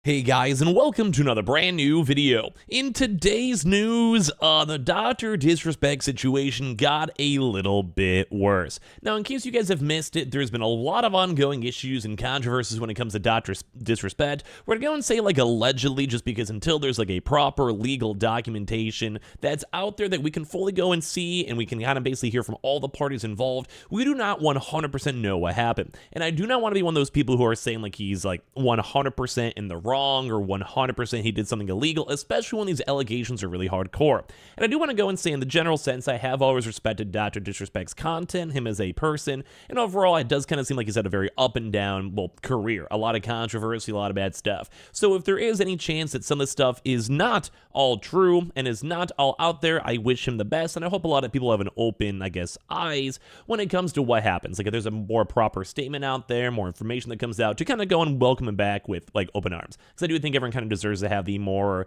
Hey guys, and welcome to another brand new video. In today's news, the DrDisrespect situation got a little bit worse. Now, in case you guys have missed it, there's been a lot of ongoing issues and controversies when it comes to DrDisrespect. We're going to say like allegedly, just because until there's like a proper legal documentation that's out there that we can fully go and see, and we can kind of basically hear from all the parties involved, we do not 100% know what happened. And I do not want to be one of those people who are saying like he's like 100% in the wrong or 100% he did something illegal, especially when these allegations are really hardcore. And I do want to go and say in the general sense, I have always respected DrDisrespect's content, him as a person, and overall it does kind of seem like he's had a very up and down, career. A lot of controversy, a lot of bad stuff. So if there is any chance that some of this stuff is not all true and is not all out there, I wish him the best, and I hope a lot of people have an open, eyes when it comes to what happens. Like if there's a more proper statement out there, more information that comes out, to kind of go and welcome him back with open arms. Because I do think everyone kind of deserves to have the more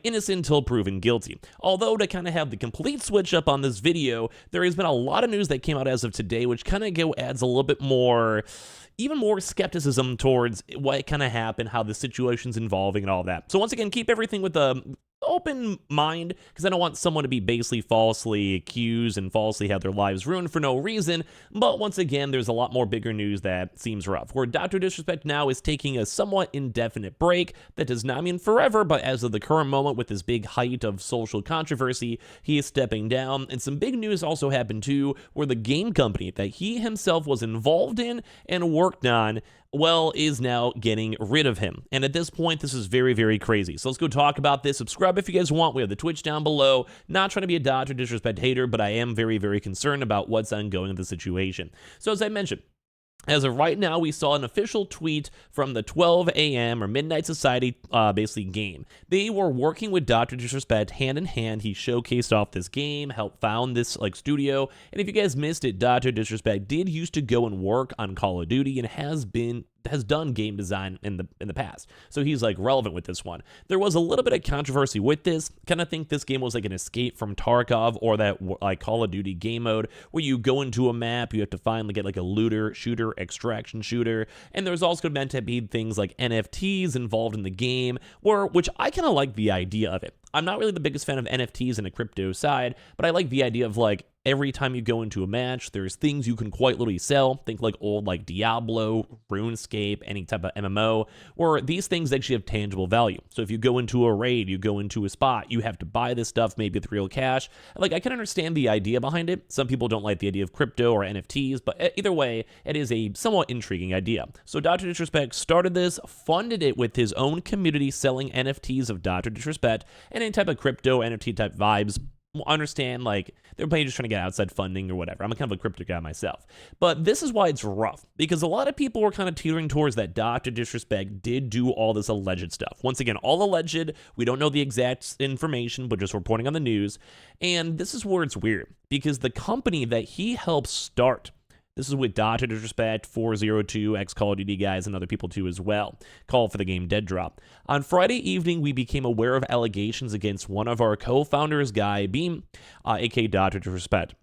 innocent until proven guilty. Although to kind of have the complete switch up on this video, there has been a lot of news that came out as of today, which kind of adds a little bit more, even more skepticism towards what kind of happened, how the situation's evolving and all that. So once again, keep everything with a open mind, because I don't want someone to be basically falsely accused and falsely have their lives ruined for no reason. But once again, there's a lot more bigger news that seems rough, where DrDisrespect now is taking a somewhat indefinite break. That does not mean forever, but as of the current moment, with this big height of social controversy, he is stepping down. And some big news also happened too, where the game company that he himself was involved in and worked on, well, is now getting rid of him. And at this point, this is very, very crazy. So let's go talk about this. Subscribe if you guys want. We have the Twitch down below. Not trying to be a DrDisrespect hater, but I am very, very concerned about what's ongoing in the situation. So as I mentioned, as of right now, we saw an official tweet from the 12 a.m. or Midnight Society basically game. They were working with DrDisrespect hand in hand. He showcased off this game, helped found this studio. And if you guys missed it, DrDisrespect did used to go and work on Call of Duty and has done game design in the past. So he's relevant with this one. There was a little bit of controversy with this. Kind of think this game was an escape from Tarkov, or that Call of Duty game mode where you go into a map, you have to finally get a looter shooter, extraction shooter. And there's also meant to be things like NFTs involved in the game, which I kind of like the idea of it. I'm not really the biggest fan of NFTs in the crypto side, but I like the idea of every time you go into a match, there's things you can quite literally sell. Think old Diablo, RuneScape, any type of MMO, where these things actually have tangible value. So if you go into a raid, you go into a spot, you have to buy this stuff maybe with real cash. I can understand the idea behind it. Some people don't like the idea of crypto or NFTs, but either way, it is a somewhat intriguing idea. So DrDisrespect started this, funded it with his own community selling NFTs of DrDisrespect, and any type of crypto NFT type vibes. Understand they're probably just trying to get outside funding or whatever. I'm kind of a crypto guy myself, but this is why it's rough, because a lot of people were kind of teetering towards that DrDisrespect did do all this alleged stuff. Once again, all alleged. We don't know the exact information, but just reporting on the news. And this is where it's weird, because the company that he helped start, this is with DrDisrespect, 402, ex-Call of Duty guys, and other people too as well. Call for the game Dead Drop. On Friday evening, we became aware of allegations against one of our co-founders, Guy Beam, aka DrDisrespect.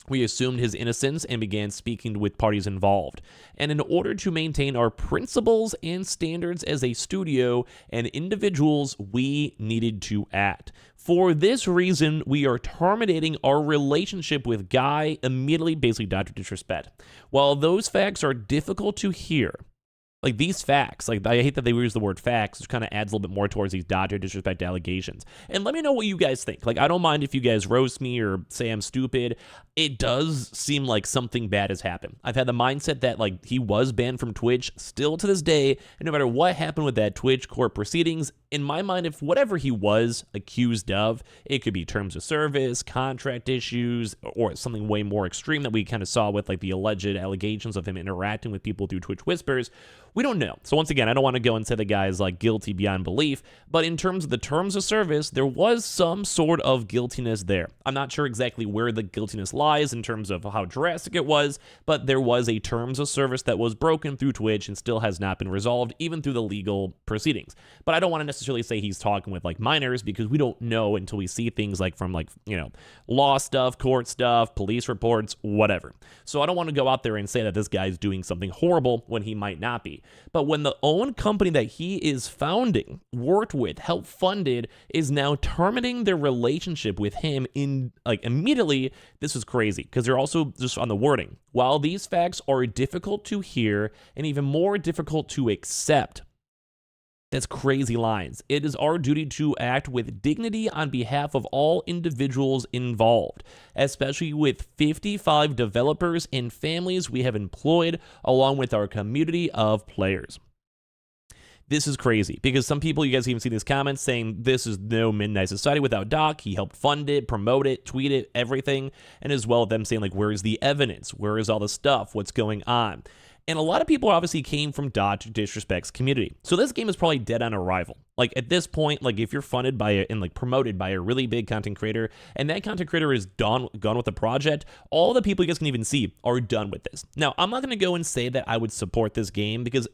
We assumed his innocence and began speaking with parties involved. And in order to maintain our principles and standards as a studio and individuals, we needed to act. For this reason, we are terminating our relationship with Guy immediately, basically DrDisrespect. While those facts are difficult to hear, these facts, I hate that they use the word facts, which kind of adds a little bit more towards these DrDisrespect allegations. And let me know what you guys think. I don't mind if you guys roast me or say I'm stupid. It does seem like something bad has happened. I've had the mindset that he was banned from Twitch still to this day, and no matter what happened with that Twitch court proceedings, in my mind, if whatever he was accused of, it could be terms of service, contract issues, or something way more extreme that we kind of saw with the alleged allegations of him interacting with people through Twitch whispers. We don't know. So once again, I don't want to go and say the guy is guilty beyond belief, but in terms of the terms of service, there was some sort of guiltiness there. I'm not sure exactly where the guiltiness lies in terms of how drastic it was, but there was a terms of service that was broken through Twitch and still has not been resolved, even through the legal proceedings. But I don't want to necessarily say he's talking with minors, because we don't know until we see things from law stuff, court stuff, police reports, whatever. So I don't want to go out there and say that this guy's doing something horrible when he might not be. But when the own company that he is founding, worked with, helped funded, is now terminating their relationship with him in immediately, this is crazy because they're also just on the wording. While these facts are difficult to hear and even more difficult to accept, that's crazy lines. It is our duty to act with dignity on behalf of all individuals involved, especially with 55 developers and families we have employed, along with our community of players. This is crazy because some people, you guys even see these comments saying this is no Midnight Society without Doc. He helped fund it, promote it, tweet it, everything. And as well, them saying like, where is the evidence? Where is all the stuff? What's going on? And a lot of people obviously came from DrDisrespect's community. So this game is probably dead on arrival. Like at this point, like if you're funded by and like promoted by a really big content creator, and that content creator is gone with the project, all the people you guys can even see are done with this. Now, I'm not going to go and say that I would support this game because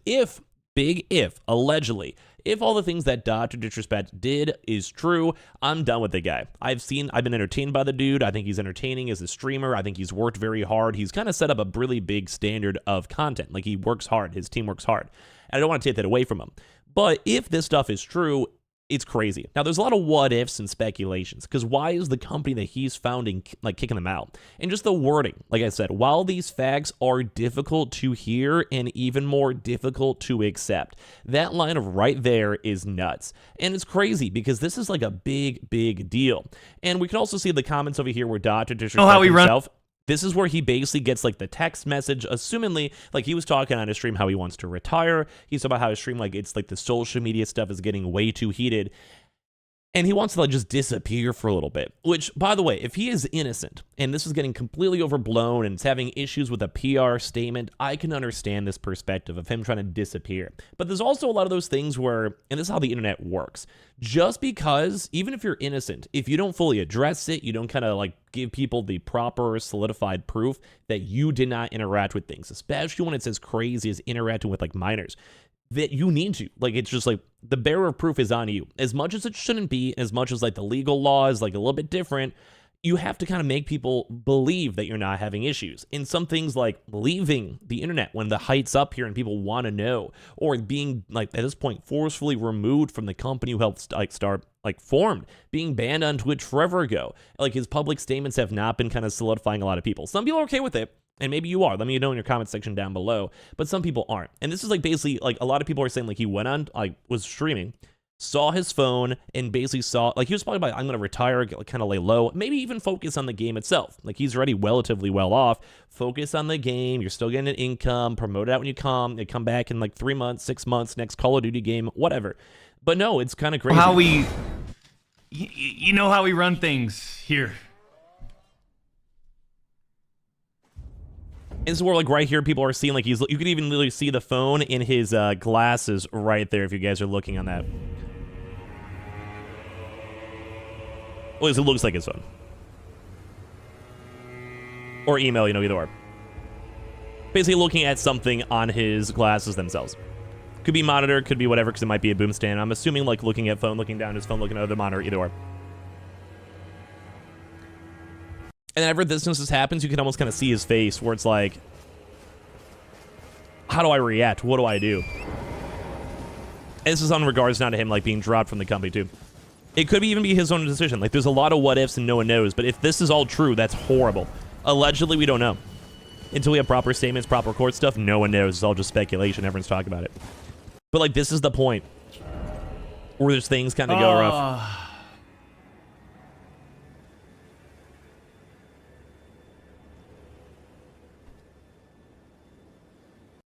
allegedly, if all the things that DrDisrespect did is true, I'm done with the guy. I've been entertained by the dude. I think he's entertaining as a streamer. I think he's worked very hard. He's kind of set up a really big standard of content. Like he works hard. His team works hard. And I don't want to take that away from him. But if this stuff is true, it's crazy. Now, there's a lot of what ifs and speculations because why is the company that he's founding like kicking them out? And just the wording, like I said, while these facts are difficult to hear and even more difficult to accept, that line of right there is nuts. And it's crazy because this is like a big, big deal. And we can also see the comments over here where DrDisrespect himself. This is where he basically gets like the text message, assumingly, like he was talking on his stream how he wants to retire. He's talking about how his stream, like it's like the social media stuff is getting way too heated. And he wants to like just disappear for a little bit, which, by the way, if he is innocent and this is getting completely overblown and it's having issues with a PR statement, I can understand this perspective of him trying to disappear. But there's also a lot of those things where, and this is how the internet works, just because, even if you're innocent, if you don't fully address it, you don't kind of like give people the proper solidified proof that you did not interact with things, especially when it's as crazy as interacting with like minors, that you need to. Like, it's just like the bearer of proof is on you. As much as it shouldn't be, as much as like the legal law is like a little bit different, you have to kind of make people believe that you're not having issues. And some things like leaving the internet when the height's up here and people want to know, or being like at this point forcefully removed from the company who helped like start like formed, being banned on Twitch forever ago. Like his public statements have not been kind of solidifying a lot of people. Some people are okay with it. And maybe you are. Let me know in your comment section down below. But some people aren't. And this is like basically like a lot of people are saying like he went on, like was streaming, saw his phone, and basically saw like he was probably like, I'm going to retire, get, like, kind of lay low, maybe even focus on the game itself. Like he's already relatively well off. Focus on the game. You're still getting an income. Promote it out when you come back in like 3 months, 6 months, next Call of Duty game, whatever. But no, it's kind of crazy. How you know how we run things here. And so we're like right here, people are seeing like you can even literally see the phone in his glasses right there if you guys are looking on that. Well, at least it looks like his phone. Or email, you know, either or. Basically looking at something on his glasses themselves. Could be monitor, could be whatever, because it might be a boom stand. I'm assuming like looking at phone, looking down his phone, looking at the monitor, either or. And whenever this happens, you can almost kind of see his face where it's like, how do I react? What do I do? And this is on regards not to him like being dropped from the company too. It could even be his own decision. Like there's a lot of what ifs and no one knows. But if this is all true, that's horrible. Allegedly, we don't know. Until we have proper statements, proper court stuff, no one knows. It's all just speculation. Everyone's talking about it. But like this is the point where there's things kind of go rough.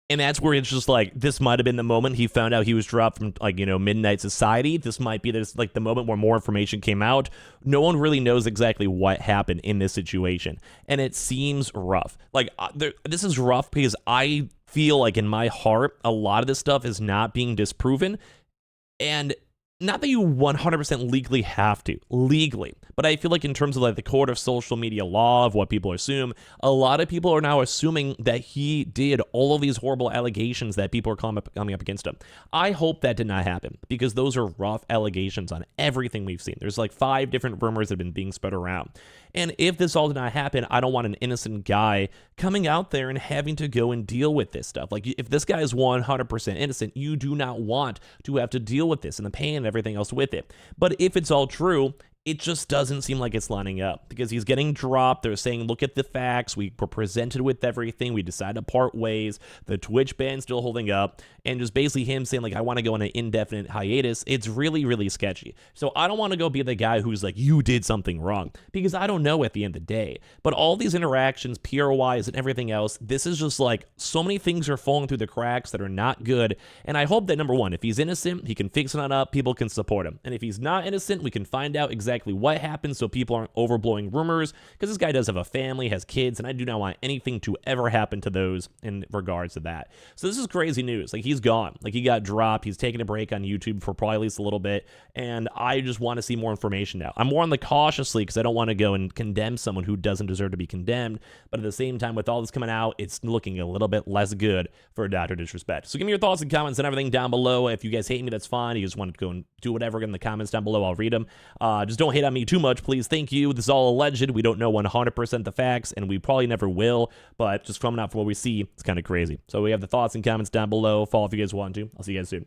And that's where it's just like, this might have been the moment he found out he was dropped from, like, you know, Midnight Society. This might be this, like, the moment where more information came out. No one really knows exactly what happened in this situation. And it seems rough. Like, this is rough because I feel like in my heart, a lot of this stuff is not being disproven. And not that you 100% legally have to, legally, but I feel like in terms of like the court of social media law of what people assume, a lot of people are now assuming that he did all of these horrible allegations that people are coming up against him. I hope that did not happen, because those are rough allegations on everything we've seen. There's like 5 different rumors that have been being spread around. And if this all did not happen, I don't want an innocent guy coming out there and having to go and deal with this stuff. Like, if this guy is 100% innocent, you do not want to have to deal with this and the pain and everything else with it. But if it's all true, it just doesn't seem like it's lining up, because he's getting dropped. They're saying, look at the facts. We were presented with everything. We decided to part ways. The Twitch ban's still holding up. And just basically him saying, like, I want to go on an indefinite hiatus. It's really, really sketchy. So I don't want to go be the guy who's like, you did something wrong, because I don't know at the end of the day. But all these interactions, PR-wise and everything else, this is just like so many things are falling through the cracks that are not good. And I hope that, number one, if he's innocent, he can fix it on up. People can support him. And if he's not innocent, we can find out exactly what happened so people aren't overblowing rumors, because this guy does have a family, has kids, and I do not want anything to ever happen to those in regards to that. So this is crazy news. Like, he's gone. Like, he got dropped. He's taking a break on YouTube for probably at least a little bit, and I just want to see more information now. I'm more on the cautiously, because I don't want to go and condemn someone who doesn't deserve to be condemned, but at the same time, with all this coming out, it's looking a little bit less good for Dr. Disrespect. So give me your thoughts and comments and everything down below. If you guys hate me, that's fine. You just want to go and do whatever in the comments down below, I'll read them. Just don't hate on me too much, please. Thank you. This is all alleged. We don't know 100% the facts, and we probably never will, but just coming out from what we see, it's kind of crazy. So we have the thoughts and comments down below. Follow if you guys want to. I'll see you guys soon.